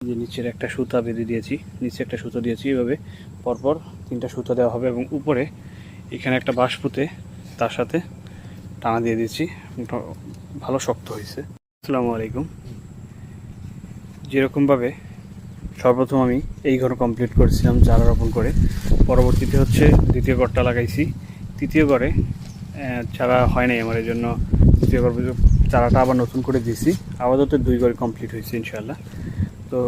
যে নিচের একটা সুতা বেঁধে দিয়েছি, নিচে একটা সুতো দিয়েছি, এভাবে পরপর 3টা সুতো দেওয়া হবে এবং উপরে এখানে একটা বাঁশ পুঁতে তার সাথে টানা দিয়ে দিয়েছি। ভালো শক্ত হয়েছে। আসসালামু আলাইকুম। যেরকমভাবে সর্বপ্রথম আমি এই ঘর কমপ্লিট করেছিলাম চারা রোপণ করে, পরবর্তীতে হচ্ছে দ্বিতীয় ঘরটা লাগাইছি। তৃতীয় ঘরে চারা হয় নাই আমার, এই জন্য তৃতীয় ঘর চারাটা আবার নতুন করে দিয়েছি। আপাতত 2 ঘরে কমপ্লিট হয়েছে ইনশাআল্লাহ। তো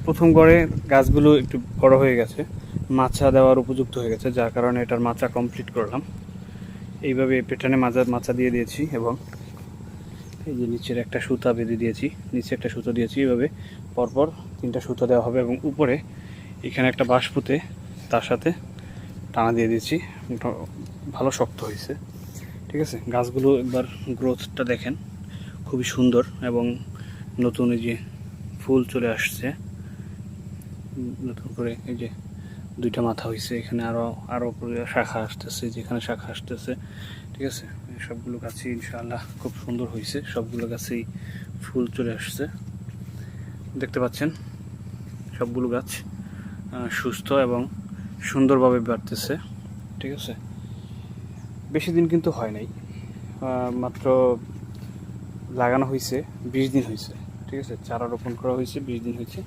প্রথম ঘরে গাছগুলো একটু বড় হয়ে গেছে, মাচা দেওয়ার উপযুক্ত হয়ে গেছে, যার কারণে এটার মাচা কমপ্লিট করলাম। এইভাবে পেটানে মাচা দিয়ে দিয়েছি এবং এই যে নিচের একটা সুতা বেঁধে দিয়েছি, নিচে একটা সুতো দিয়েছি, এভাবে পরপর 3টা সুতো দেওয়া হবে এবং উপরে এখানে একটা বাঁশ পুঁতে তার সাথে টানা দিয়ে দিয়েছি। ভালো শক্ত হয়েছে, ঠিক আছে। গাছগুলো একবার গ্রোথটা দেখেন, খুবই সুন্দর এবং নতুন এই যে ফুল চলে আসছে নতুন করে। এই যে 2টা মাথা হয়েছে, এখানে আরও শাখা আসতেছে, যেখানে শাখা আসতেছে, ঠিক আছে। সবগুলো গাছই ইনশাআল্লাহ খুব সুন্দর হয়েছে, সবগুলো গাছেই ফুল চলে আসছে, দেখতে পাচ্ছেন। সবগুলো গাছ সুস্থ এবং সুন্দরভাবে বাড়তেছে, ঠিক আছে। বেশি দিন কিন্তু হয় নাই, মাত্র লাগানো হয়েছে 20 দিন হয়েছে, ঠিক আছে। চারা রোপণ করা হয়েছে 20 দিন হয়েছে,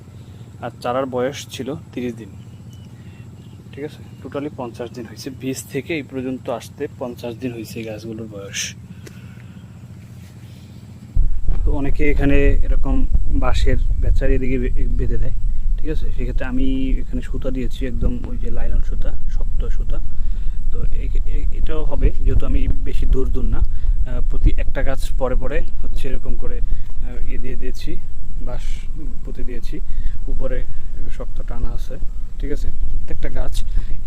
আর চারার বয়স ছিল 30 দিন, ঠিক আছে। টোটালি 50 দিন হয়েছে, বীজ থেকে এই পর্যন্ত আসতে 50 দিন হয়েছে গাছগুলোর বয়স। তো অনেকে এখানে এরকম বাঁশের বেচার এদিকে বেঁধে দেয়, ঠিক আছে। সেক্ষেত্রে আমি এখানে সুতা দিয়েছি, একদম ওই যে লাইলন সুতা, শক্ত সুতা। তো এটাও হবে, যেহেতু আমি বেশি দূর না, প্রতি একটা গাছ পরে পরে হচ্ছে এরকম করে দিয়ে দিয়েছি, বাঁশ পুঁতে দিয়েছি, উপরে শক্ত টানা আছে, ঠিক আছে। প্রত্যেকটা গাছ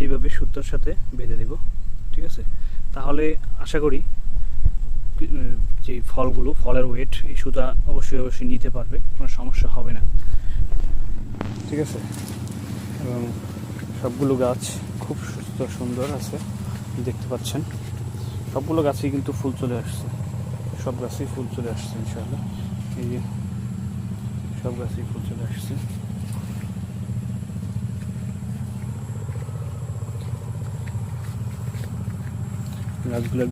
এইভাবে সুতোর সাথে বেঁধে দেব, ঠিক আছে। তাহলে আশা করি যে ফলের ওয়েট এই সুতা অবশ্যই নিতে পারবে, কোনো সমস্যা হবে না, ঠিক আছে। এবং সবগুলো গাছ খুব সুস্থ সুন্দর আছে, দেখতে পাচ্ছেন। সবগুলো গাছেই কিন্তু ফুল চলে আসছে, সব গাছেই ফুল চলে আসছে ইনশাআল্লাহ। এই যে সব গাছেই ফুল চলে আসছে। গাছগুলো